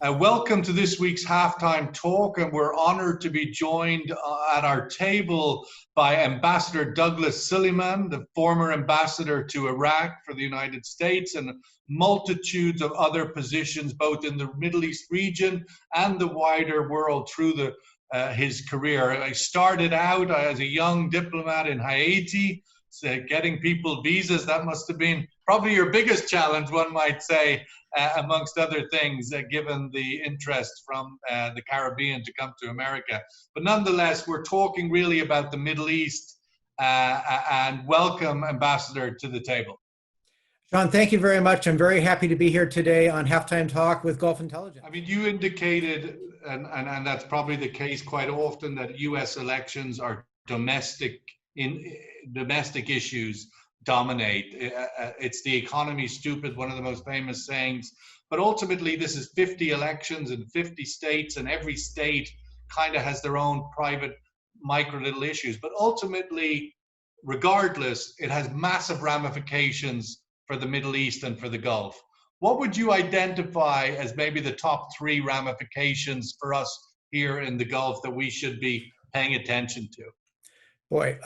Welcome to this week's Halftime Talk, and we're honored to be joined at our table by Ambassador Douglas Silliman, the former ambassador to Iraq for the United States, and multitudes of other positions both in the Middle East region and the wider world through his career. I started out as a young diplomat in Haiti, getting people visas. That must have been probably your biggest challenge, one might say, amongst other things, given the interest from the Caribbean to come to America. But nonetheless, we're talking really about the Middle East, and welcome, Ambassador, to the table. John, thank you very much. I'm very happy to be here today on Halftime Talk with Gulf Intelligence. I mean, you indicated, and that's probably the case quite often, that U.S. elections are domestic issues dominate. It's the economy stupid, one of the most famous sayings. But ultimately, this is 50 elections in 50 states, and every state kind of has their own private micro little issues. But ultimately, regardless, it has massive ramifications for the Middle East and for the Gulf. What would you identify as maybe the top 3 ramifications for us here in the Gulf that we should be paying attention to? Boy,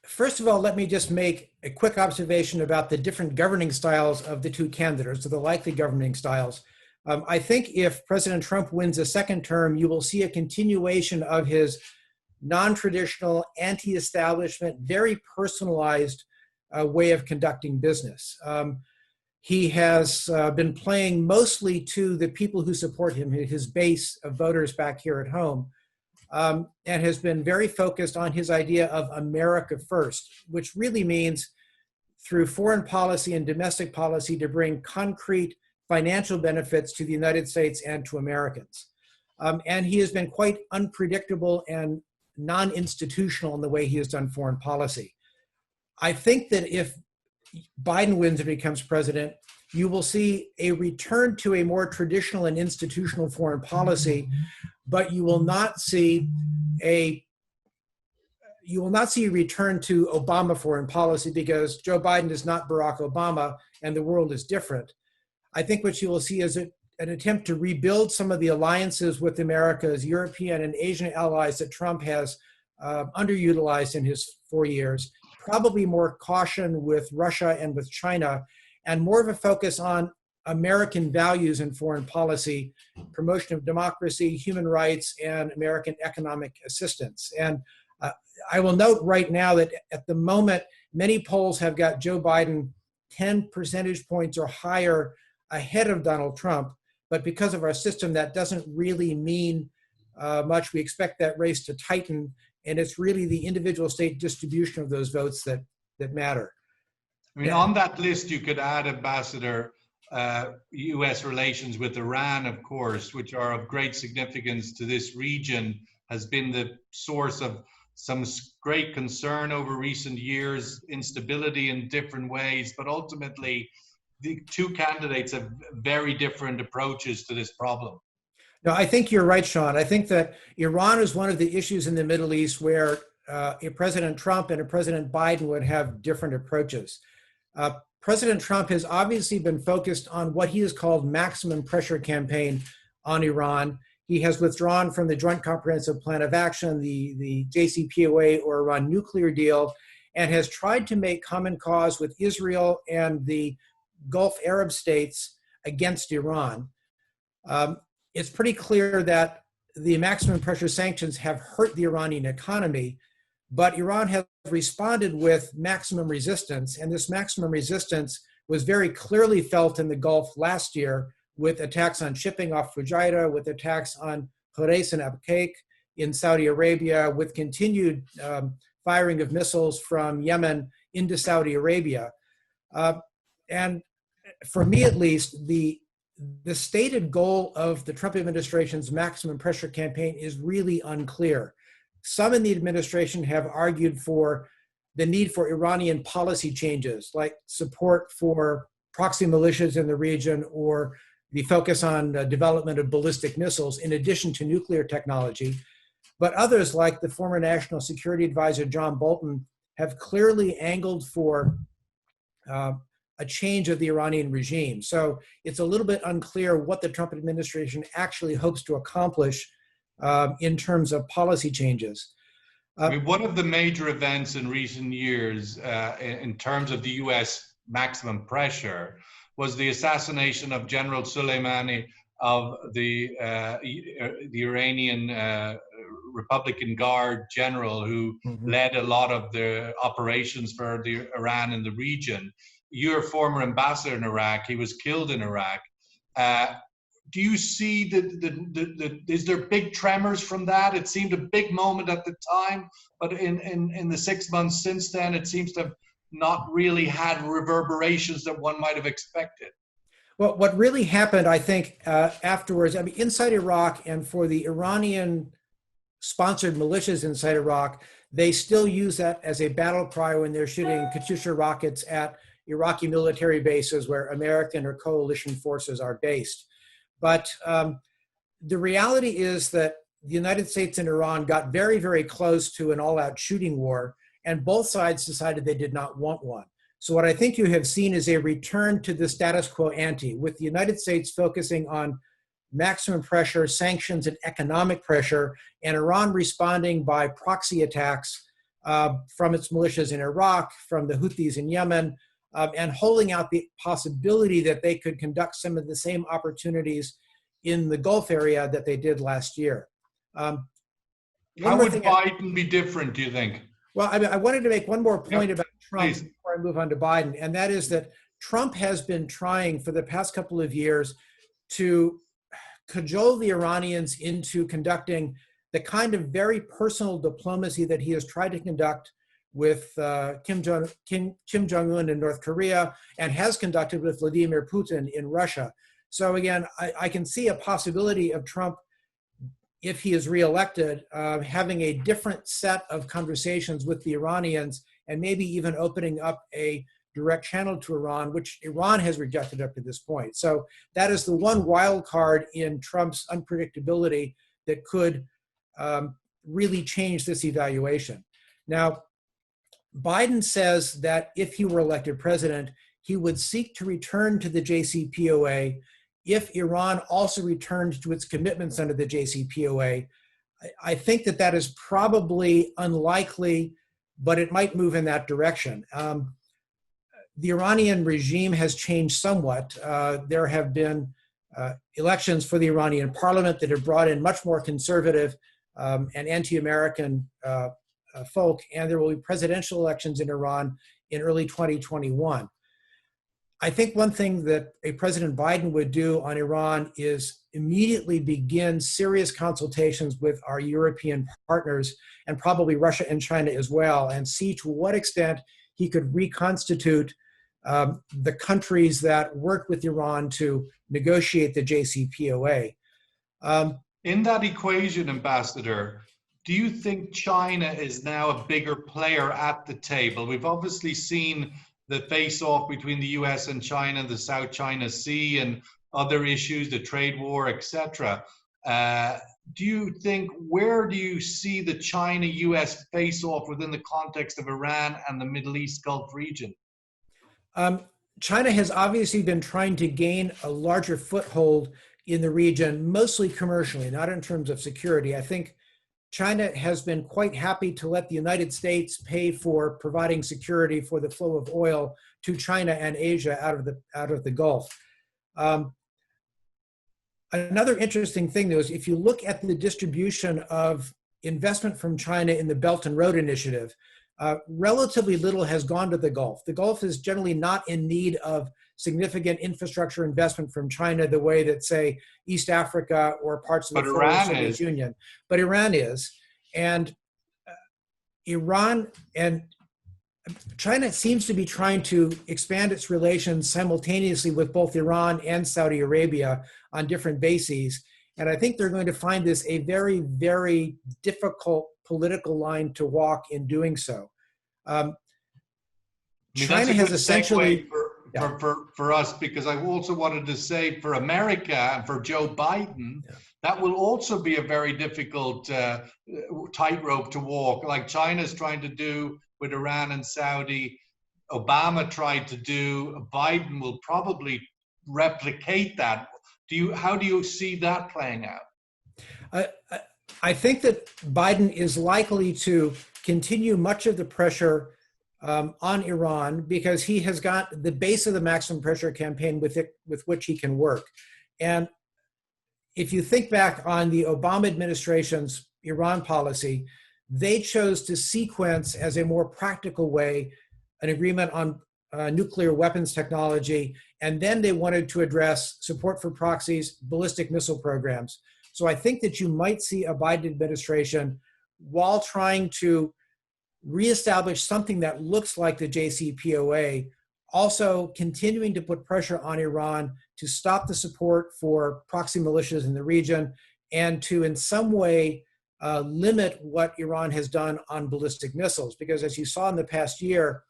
first of all, let me just make a quick observation about the different governing styles of the 2 candidates, or the likely governing styles. I think if President Trump wins a second term, you will see a continuation of his non-traditional, anti-establishment, very personalized way of conducting business. He has been playing mostly to the people who support him, his base of voters back here at home. And has been very focused on his idea of America first, which really means through foreign policy and domestic policy to bring concrete financial benefits to the United States and to Americans. And he has been quite unpredictable and non-institutional in the way he has done foreign policy. I think that if Biden wins and becomes president, you will see a return to a more traditional and institutional foreign policy, but you will not see a return to Obama foreign policy, because Joe Biden is not Barack Obama and the world is different. I think what you will see is an attempt to rebuild some of the alliances with America's European and Asian allies that Trump has underutilized in his 4 years, probably more caution with Russia and with China, and more of a focus on American values in foreign policy, promotion of democracy, human rights, and American economic assistance. And I will note right now that at the moment, many polls have got Joe Biden 10 percentage points or higher ahead of Donald Trump. But because of our system, that doesn't really mean much. We expect that race to tighten, and it's really the individual state distribution of those votes that matter. I mean, on that list, you could add, Ambassador, U.S. relations with Iran, of course, which are of great significance to this region, has been the source of some great concern over recent years, instability in different ways, but ultimately the 2 candidates have very different approaches to this problem. No, I think you're right, Sean. I think that Iran is one of the issues in the Middle East where a President Trump and a President Biden would have different approaches. President Trump has obviously been focused on what he has called maximum pressure campaign on Iran. He has withdrawn from the Joint Comprehensive Plan of Action, the JCPOA or Iran nuclear deal, and has tried to make common cause with Israel and the Gulf Arab states against Iran. It's pretty clear that the maximum pressure sanctions have hurt the Iranian economy, but Iran has responded with maximum resistance, and this maximum resistance was very clearly felt in the Gulf last year with attacks on shipping off Fujairah, with attacks on Khurais and Abqaiq in Saudi Arabia, with continued firing of missiles from Yemen into Saudi Arabia. And for me, at least, the stated goal of the Trump administration's maximum pressure campaign is really unclear. Some in the administration have argued for the need for Iranian policy changes, like support for proxy militias in the region or the focus on development of ballistic missiles in addition to nuclear technology. But others, like the former National Security Advisor John Bolton, have clearly angled for a change of the Iranian regime. So it's a little bit unclear what the Trump administration actually hopes to accomplish in terms of policy changes. I mean, one of the major events in recent years in terms of the US maximum pressure was the assassination of General Soleimani of the Iranian Republican Guard general who led a lot of the operations for the Iran in the region. You're a former ambassador in Iraq. He was killed in Iraq. Do you see is there big tremors from that? It seemed a big moment at the time, but in the 6 months since then, it seems to have not really had reverberations that one might have expected. Well, what really happened, I think, afterwards, I mean, inside Iraq and for the Iranian-sponsored militias inside Iraq, they still use that as a battle cry when they're shooting Katyusha rockets at Iraqi military bases where American or coalition forces are based. But the reality is that the United States and Iran got very, very close to an all-out shooting war, and both sides decided they did not want one. So what I think you have seen is a return to the status quo ante, with the United States focusing on maximum pressure, sanctions, and economic pressure, and Iran responding by proxy attacks from its militias in Iraq, from the Houthis in Yemen, and holding out the possibility that they could conduct some of the same opportunities in the Gulf area that they did last year. How would Biden be different, do you think? Well, I wanted to make one more point about Trump please. before I move on to Biden, and that is that Trump has been trying for the past couple of years to cajole the Iranians into conducting the kind of very personal diplomacy that he has tried to conduct with Kim Jong-un in North Korea and has conducted with Vladimir Putin in Russia. So again, I can see a possibility of Trump, if he is reelected, having a different set of conversations with the Iranians and maybe even opening up a direct channel to Iran, which Iran has rejected up to this point. So that is the one wild card in Trump's unpredictability that could really change this evaluation. Now, Biden says that if he were elected president, he would seek to return to the JCPOA if Iran also returned to its commitments under the JCPOA. I think that that is probably unlikely, but it might move in that direction. The Iranian regime has changed somewhat. There have been elections for the Iranian parliament that have brought in much more conservative and anti-American folk, and there will be presidential elections in Iran in early 2021. I think one thing that a President Biden would do on Iran is immediately begin serious consultations with our European partners and probably Russia and China as well, and see to what extent he could reconstitute the countries that work with Iran to negotiate the JCPOA. In that equation, Ambassador, do you think China is now a bigger player at the table? We've obviously seen the face-off between the US and China, the South China Sea and other issues, the trade war, etc. Do you think, where do you see the China-US face-off within the context of Iran and the Middle East Gulf region? China has obviously been trying to gain a larger foothold in the region, mostly commercially, not in terms of security. I think China has been quite happy to let the United States pay for providing security for the flow of oil to China and Asia out of the Gulf. Another interesting thing, though, is if you look at the distribution of investment from China in the Belt and Road Initiative, relatively little has gone to the Gulf. The Gulf is generally not in need of significant infrastructure investment from China the way that, say, East Africa or parts of the former Soviet Union. But Iran is. And Iran and China seems to be trying to expand its relations simultaneously with both Iran and Saudi Arabia on different bases. And I think they're going to find this a very, very difficult political line to walk in doing so. China has essentially... For us, because I also wanted to say for America and for Joe Biden, that will also be a very difficult tightrope to walk, like China's trying to do with Iran and Saudi, Obama tried to do, Biden will probably replicate that. How do you see that playing out? I, I think that Biden is likely to continue much of the pressure on Iran because he has got the base of the maximum pressure campaign with which he can work. And if you think back on the Obama administration's Iran policy, they chose to sequence as a more practical way an agreement on nuclear weapons technology, and then they wanted to address support for proxies, ballistic missile programs. So I think that you might see a Biden administration, while trying to reestablish something that looks like the JCPOA, also continuing to put pressure on Iran to stop the support for proxy militias in the region and to in some way limit what Iran has done on ballistic missiles. Because as you saw in the past year,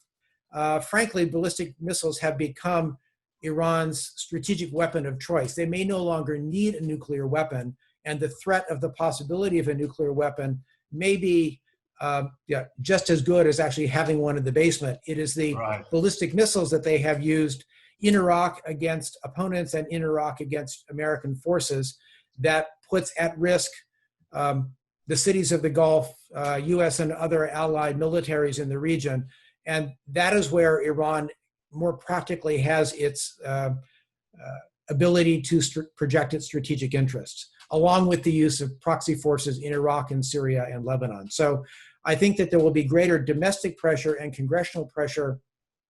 frankly, ballistic missiles have become Iran's strategic weapon of choice. They may no longer need a nuclear weapon, and the threat of the possibility of a nuclear weapon may be just as good as actually having one in the basement. It is the ballistic missiles that they have used in Iraq against opponents and in Iraq against American forces that puts at risk the cities of the Gulf, US and other allied militaries in the region. And that is where Iran more practically has its ability to project its strategic interests, along with the use of proxy forces in Iraq and Syria and Lebanon. So I think that there will be greater domestic pressure and congressional pressure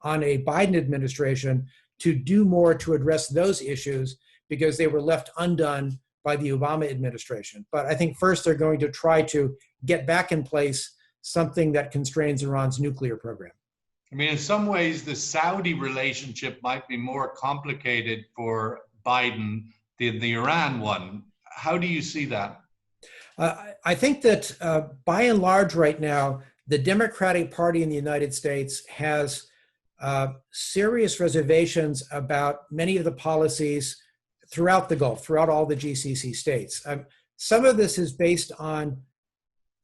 on a Biden administration to do more to address those issues because they were left undone by the Obama administration. But I think first they're going to try to get back in place something that constrains Iran's nuclear program. I mean, in some ways, the Saudi relationship might be more complicated for Biden than the Iran one. How do you see that? I think that by and large right now, the Democratic Party in the United States has serious reservations about many of the policies throughout the Gulf, throughout all the GCC states. Some of this is based on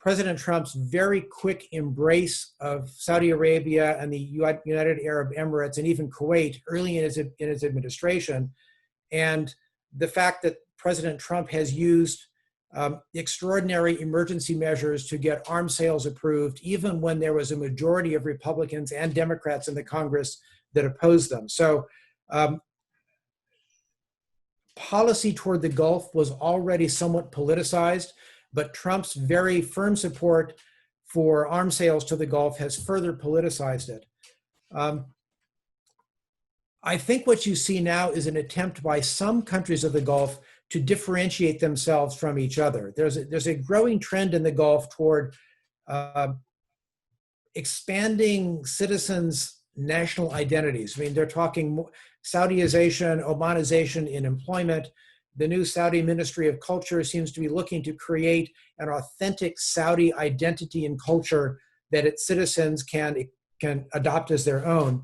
President Trump's very quick embrace of Saudi Arabia and the United Arab Emirates and even Kuwait early in his administration, and the fact that President Trump has used extraordinary emergency measures to get arms sales approved, even when there was a majority of Republicans and Democrats in the Congress that opposed them. So policy toward the Gulf was already somewhat politicized, but Trump's very firm support for arms sales to the Gulf has further politicized it. I think what you see now is an attempt by some countries of the Gulf to differentiate themselves from each other. There's a growing trend in the Gulf toward expanding citizens' national identities. I mean, they're talking Saudiization, Omanization in employment. The new Saudi Ministry of Culture seems to be looking to create an authentic Saudi identity and culture that its citizens can adopt as their own.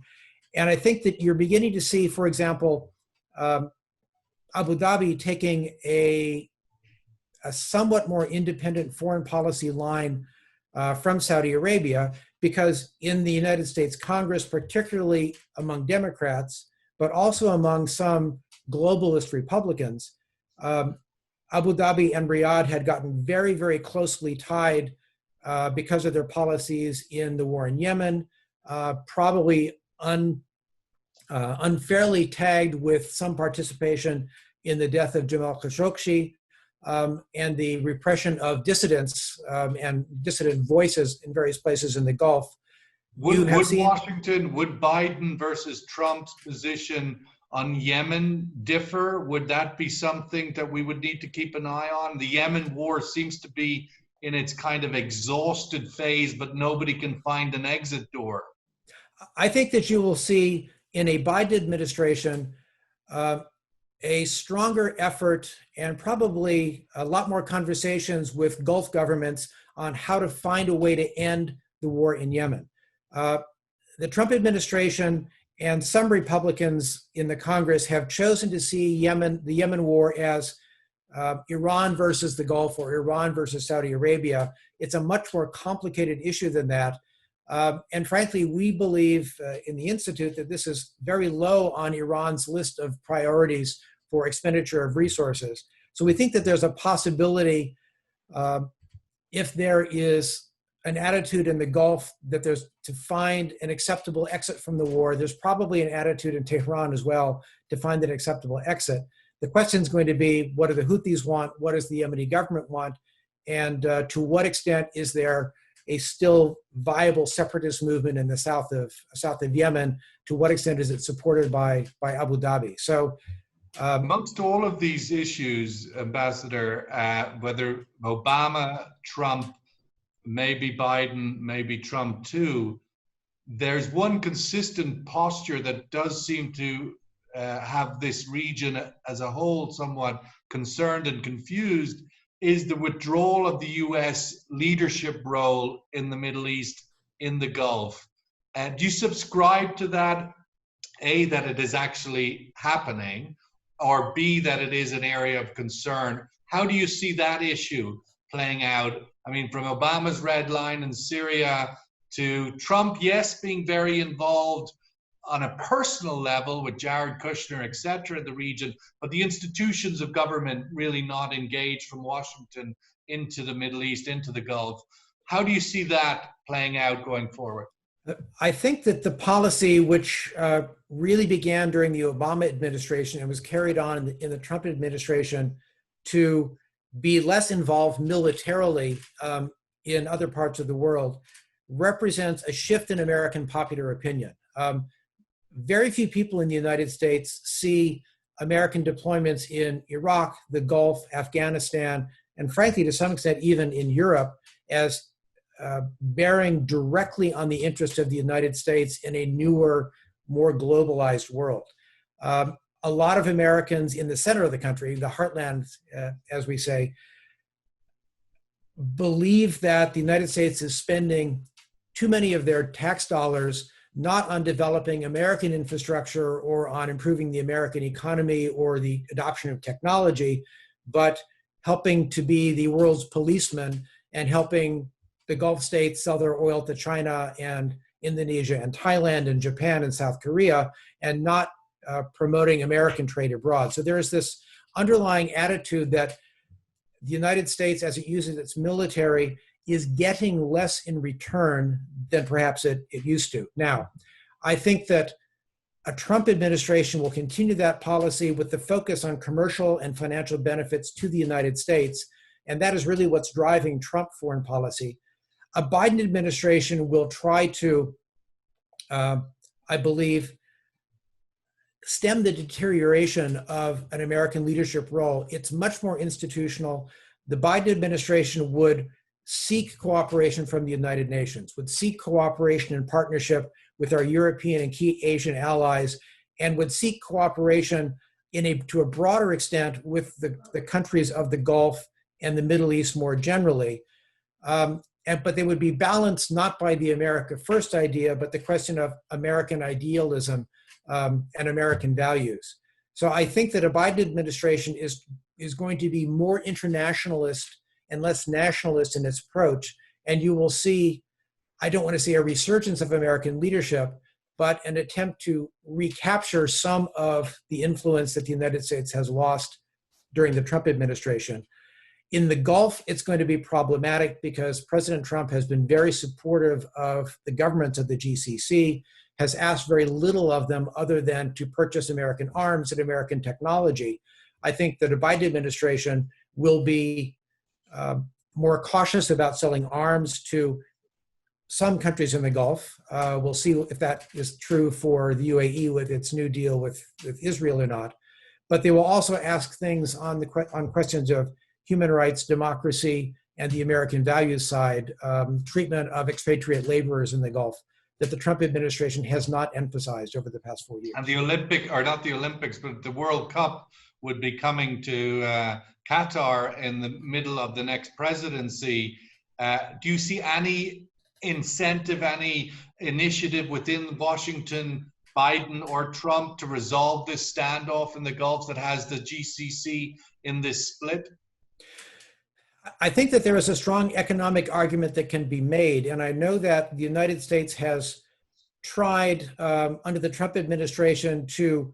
And I think that you're beginning to see, for example, Abu Dhabi taking a somewhat more independent foreign policy line from Saudi Arabia, because in the United States Congress, particularly among Democrats, but also among some globalist Republicans, Abu Dhabi and Riyadh had gotten very, very closely tied because of their policies in the war in Yemen, probably unfairly tagged with some participation in the death of Jamal Khashoggi and the repression of dissidents and dissident voices in various places in the Gulf. Would Biden versus Trump's position on Yemen differ? Would that be something that we would need to keep an eye on? The Yemen war seems to be in its kind of exhausted phase, but nobody can find an exit door. I think that you will see in a Biden administration a stronger effort and probably a lot more conversations with Gulf governments on how to find a way to end the war in Yemen. The Trump administration and some Republicans in the Congress have chosen to see the Yemen war as Iran versus the Gulf or Iran versus Saudi Arabia. It's a much more complicated issue than that. And frankly, we believe in the Institute that this is very low on Iran's list of priorities for expenditure of resources. So we think that there's a possibility, if there is an attitude in the Gulf that there's to find an acceptable exit from the war, there's probably an attitude in Tehran as well to find an acceptable exit. The question is going to be, what do the Houthis want? What does the Yemeni government want? And to what extent is there a still viable separatist movement in the south of Yemen? To what extent is it supported by Abu Dhabi? So amongst all of these issues, Ambassador, whether Obama, Trump, maybe Biden, maybe Trump too, there's one consistent posture that does seem to have this region as a whole somewhat concerned and confused, is the withdrawal of the US leadership role in the Middle East, in the Gulf. Do you subscribe to that, A, that it is actually happening, or B, that it is an area of concern? How do you see that issue playing out? I mean, from Obama's red line in Syria to Trump, yes, being very involved on a personal level with Jared Kushner, et cetera, in the region, but the institutions of government really not engaged from Washington into the Middle East, into the Gulf. How do you see that playing out going forward? I think that the policy, which really began during the Obama administration and was carried on in the Trump administration, to be less involved militarily in other parts of the world, represents a shift in American popular opinion. Very few people in the United States see American deployments in Iraq, the Gulf, Afghanistan, and frankly, to some extent, even in Europe, as bearing directly on the interest of the United States in a newer, more globalized world. A lot of Americans in the center of the country, the heartland, as we say, believe that the United States is spending too many of their tax dollars not on developing American infrastructure or on improving the American economy or the adoption of technology, but helping to be the world's policeman and helping the Gulf states sell their oil to China and Indonesia and Thailand and Japan and South Korea, and not promoting American trade abroad. So there is this underlying attitude that the United States, as it uses its military, is getting less in return than perhaps it used to. Now, I think that a Trump administration will continue that policy with the focus on commercial and financial benefits to the United States, and that is really what's driving Trump foreign policy. A Biden administration will try to, I believe, stem the deterioration of an American leadership role. It's much more institutional. The Biden administration would seek cooperation from the United Nations, would seek cooperation and partnership with our European and key Asian allies, and would seek cooperation to a broader extent with the countries of the Gulf and the Middle East more generally. But they would be balanced not by the America First idea, but the question of American idealism and American values. So I think that a Biden administration is going to be more internationalist and less nationalist in its approach. And you will see, I don't want to say a resurgence of American leadership, but an attempt to recapture some of the influence that the United States has lost during the Trump administration. In the Gulf, it's going to be problematic because President Trump has been very supportive of the governments of the GCC, has asked very little of them other than to purchase American arms and American technology. I think that a Biden administration will be more cautious about selling arms to some countries in the Gulf. We'll see if that is true for the UAE with its new deal with Israel or not. But they will also ask things on questions of human rights, democracy, and the American values side, treatment of expatriate laborers in the Gulf, that the Trump administration has not emphasized over the past 4 years. And not the Olympics, but the World Cup would be coming to Qatar in the middle of the next presidency. Do you see any incentive, any initiative within Washington, Biden or Trump, to resolve this standoff in the Gulf that has the GCC in this split? I think that there is a strong economic argument that can be made. And I know that the United States has tried under the Trump administration to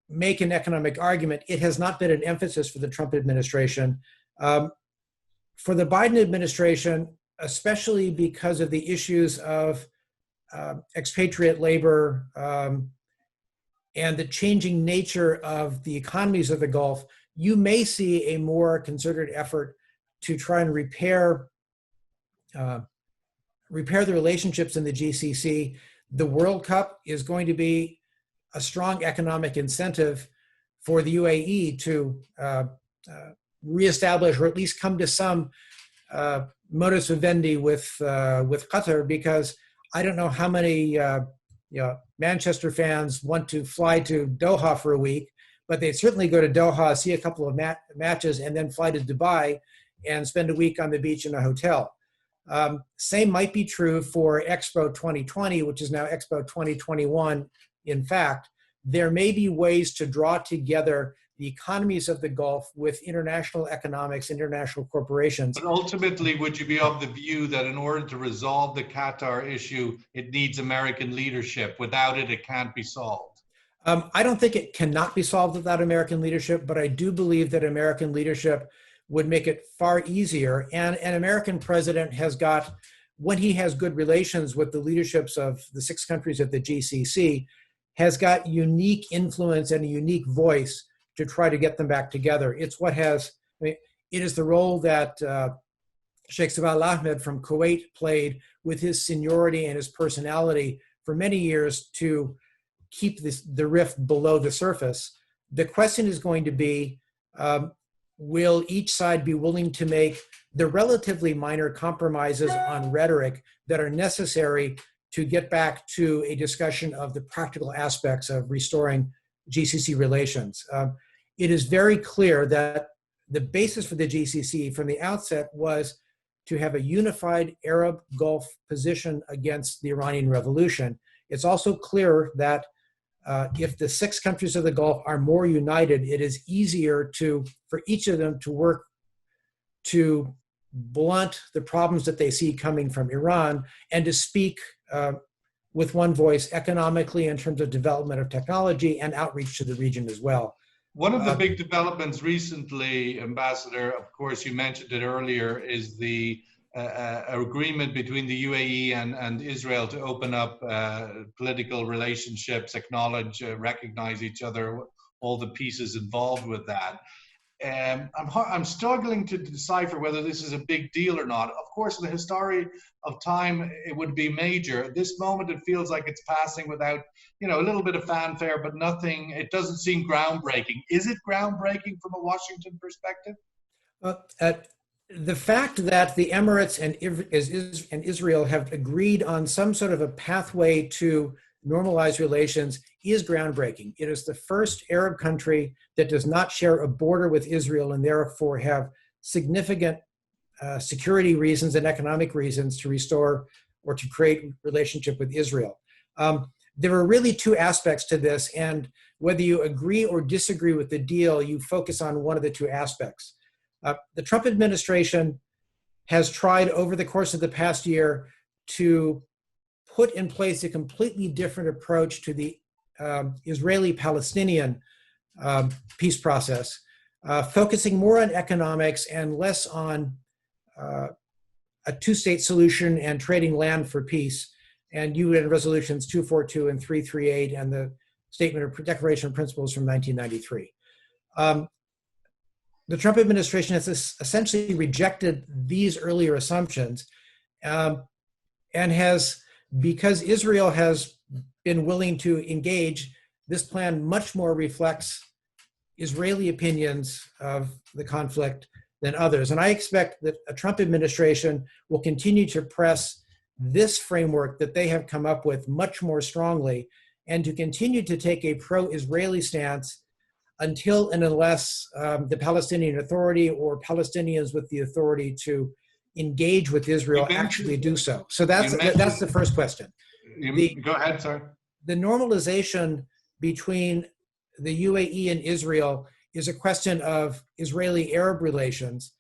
make an economic argument. It has not been an emphasis for the Trump administration. For the Biden administration, especially because of the issues of expatriate labor and the changing nature of the economies of the Gulf, you may see a more concerted effort to try and repair the relationships in the GCC. The World Cup is going to be a strong economic incentive for the UAE to reestablish or at least come to some modus vivendi with Qatar, because I don't know how many Manchester fans want to fly to Doha for a week, but they certainly go to Doha, see a couple of matches, and then fly to Dubai and spend a week on the beach in a hotel. Same might be true for Expo 2020, which is now Expo 2021. In fact, there may be ways to draw together the economies of the Gulf with international economics, international corporations. But ultimately, would you be of the view that in order to resolve the Qatar issue, it needs American leadership? Without it, it can't be solved. I don't think it cannot be solved without American leadership, but I do believe that American leadership would make it far easier. And an American president has got, when he has good relations with the leaderships of the 6 countries of the GCC, has got unique influence and a unique voice to try to get them back together. It's what has, it is the role that Sheikh Sabah Al-Ahmed from Kuwait played with his seniority and his personality for many years to keep the rift below the surface. The question is going to be, will each side be willing to make the relatively minor compromises on rhetoric that are necessary to get back to a discussion of the practical aspects of restoring GCC relations? It is very clear that the basis for the GCC from the outset was to have a unified Arab Gulf position against the Iranian Revolution. It's also clear that if the 6 countries of the Gulf are more united, it is easier for each of them to work to blunt the problems that they see coming from Iran and to speak with one voice economically in terms of development of technology and outreach to the region as well. One of the big developments recently, Ambassador, of course, you mentioned it earlier, is the agreement between the UAE and Israel to open up political relationships, acknowledge, recognize each other, all the pieces involved with that. I'm struggling to decipher whether this is a big deal or not. Of course, in the history of time, it would be major. At this moment, it feels like it's passing without, a little bit of fanfare, but nothing. It doesn't seem groundbreaking. Is it groundbreaking from a Washington perspective? The fact that the Emirates and Israel have agreed on some sort of a pathway to normalize relations is groundbreaking. It is the first Arab country that does not share a border with Israel and therefore have significant security reasons and economic reasons to restore or to create relationship with Israel. There are really 2 aspects to this, and whether you agree or disagree with the deal, you focus on one of the 2 aspects. The Trump administration has tried over the course of the past year to put in place a completely different approach to the Israeli-Palestinian peace process, focusing more on economics and less on a 2-state solution and trading land for peace, and UN resolutions 242 and 338 and the Statement of Declaration of Principles from 1993. The Trump administration has essentially rejected these earlier assumptions and has, because Israel has been willing to engage, this plan much more reflects Israeli opinions of the conflict than others. And I expect that a Trump administration will continue to press this framework that they have come up with much more strongly and to continue to take a pro-Israeli stance until and unless the Palestinian Authority or Palestinians with the authority to engage with Israel actually do so. So that's the first question. Go ahead, sir. The normalization between the UAE and Israel is a question of Israeli-Arab relations.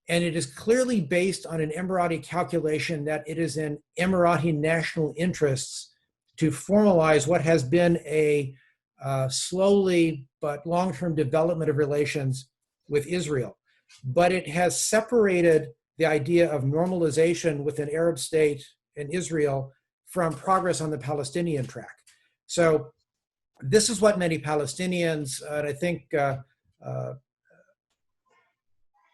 And it is clearly based on an Emirati calculation that it is in Emirati national interests to formalize what has been a slowly but long-term development of relations with Israel. But it has separated the idea of normalization with an Arab state and Israel from progress on the Palestinian track. So this is what many Palestinians, and I think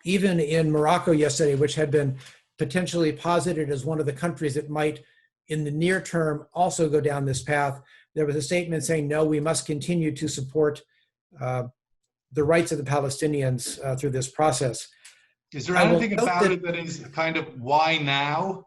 even in Morocco yesterday, which had been potentially posited as one of the countries that might, in the near term, also go down this path, there was a statement saying, no, we must continue to support the rights of the Palestinians through this process. Is there anything about it that is kind of why now?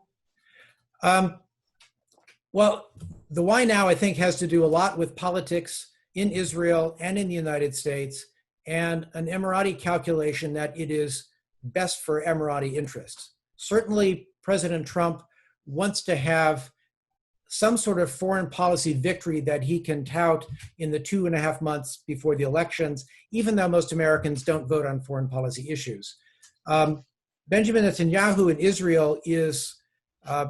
Well, the why now, I think, has to do a lot with politics in Israel and in the United States, and an Emirati calculation that it is best for Emirati interests. Certainly, President Trump wants to have some sort of foreign policy victory that he can tout in the 2.5 months before the elections, even though most Americans don't vote on foreign policy issues. Benjamin Netanyahu in Israel is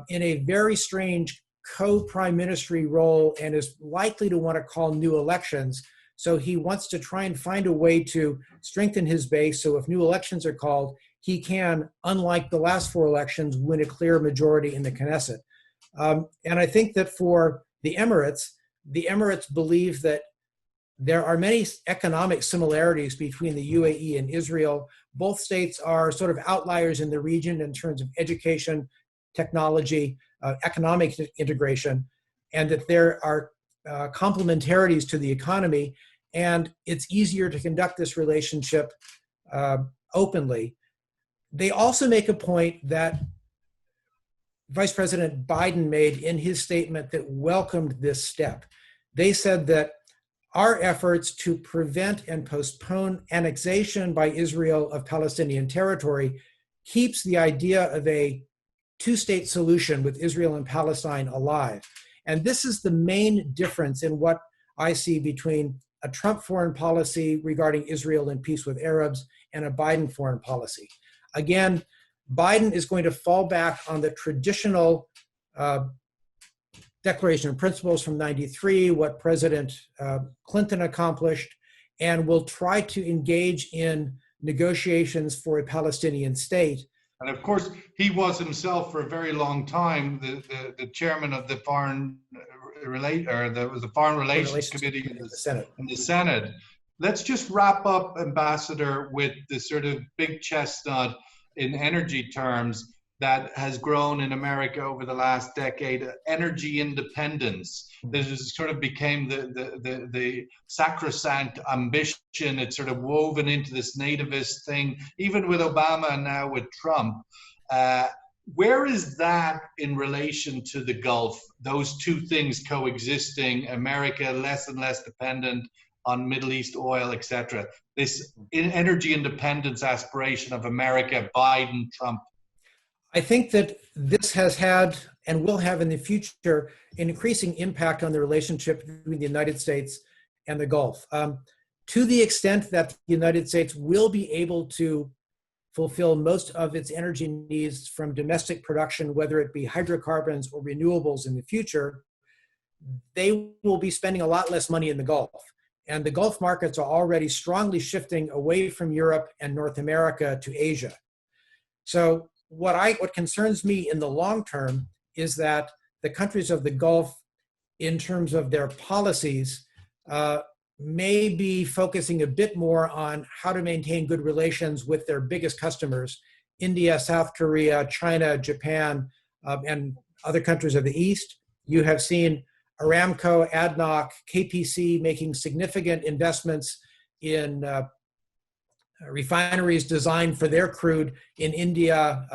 in a very strange co-prime ministry role and is likely to want to call new elections. So he wants to try and find a way to strengthen his base. So if new elections are called, he can, unlike the last 4 elections, win a clear majority in the Knesset. And I think that for the Emirates believe that there are many economic similarities between the UAE and Israel. Both states are sort of outliers in the region in terms of education, technology, economic integration, and that there are complementarities to the economy, and it's easier to conduct this relationship openly. They also make a point that Vice President Biden made in his statement that welcomed this step. They said that our efforts to prevent and postpone annexation by Israel of Palestinian territory keeps the idea of a 2-state solution with Israel and Palestine alive. And this is the main difference in what I see between a Trump foreign policy regarding Israel and peace with Arabs and a Biden foreign policy. Again, Biden is going to fall back on the traditional Declaration of Principles from '93, what President Clinton accomplished, and will try to engage in negotiations for a Palestinian state. And of course, he was himself for a very long time the chairman of the Foreign Relations Committee in the Senate. Let's just wrap up, Ambassador, with the sort of big chestnut in energy terms that has grown in America over the last decade, energy independence. This has sort of became the sacrosanct ambition. It's sort of woven into this nativist thing, even with Obama and now with Trump. Where is that in relation to the Gulf? Those two things coexisting, America less and less dependent on Middle East oil, etc. This energy independence aspiration of America, Biden, Trump. I think that this has had and will have in the future an increasing impact on the relationship between the United States and the Gulf. To the extent that the United States will be able to fulfill most of its energy needs from domestic production, whether it be hydrocarbons or renewables in the future, they will be spending a lot less money in the Gulf. And the Gulf markets are already strongly shifting away from Europe and North America to Asia. So what concerns me in the long term is that the countries of the Gulf, in terms of their policies, may be focusing a bit more on how to maintain good relations with their biggest customers, India, South Korea, China, Japan, and other countries of the East. You have seen Aramco, ADNOC, KPC making significant investments in refineries designed for their crude in India,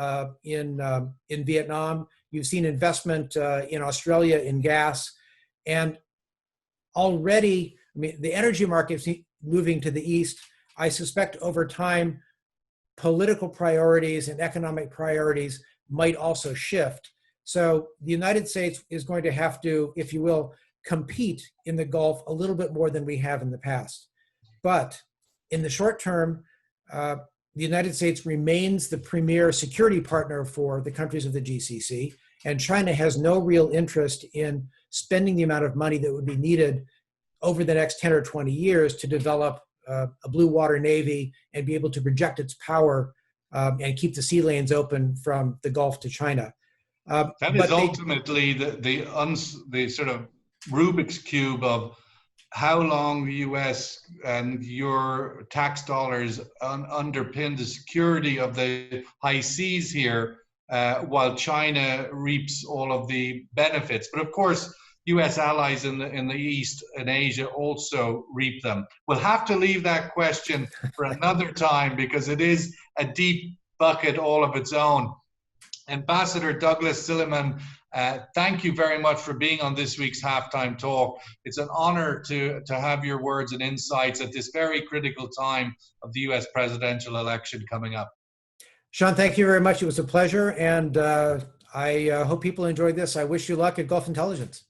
in Vietnam. You've seen investment in Australia in gas. And already, I mean, the energy markets moving to the east. I suspect over time, political priorities and economic priorities might also shift. So the United States is going to have to, if you will, compete in the Gulf a little bit more than we have in the past. But in the short term, the United States remains the premier security partner for the countries of the GCC, and China has no real interest in spending the amount of money that would be needed over the next 10 or 20 years to develop a blue water navy and be able to project its power and keep the sea lanes open from the Gulf to China. That is ultimately the sort of Rubik's Cube of how long the US and your tax dollars underpin the security of the high seas here, while China reaps all of the benefits. But of course, US allies in the East and Asia also reap them. We'll have to leave that question for another time because it is a deep bucket all of its own. Ambassador Douglas Silliman, thank you very much for being on this week's Halftime Talk. It's an honor to have your words and insights at this very critical time of the US presidential election coming up. Sean, thank you very much. It was a pleasure, and I hope people enjoyed this. I wish you luck at Gulf Intelligence.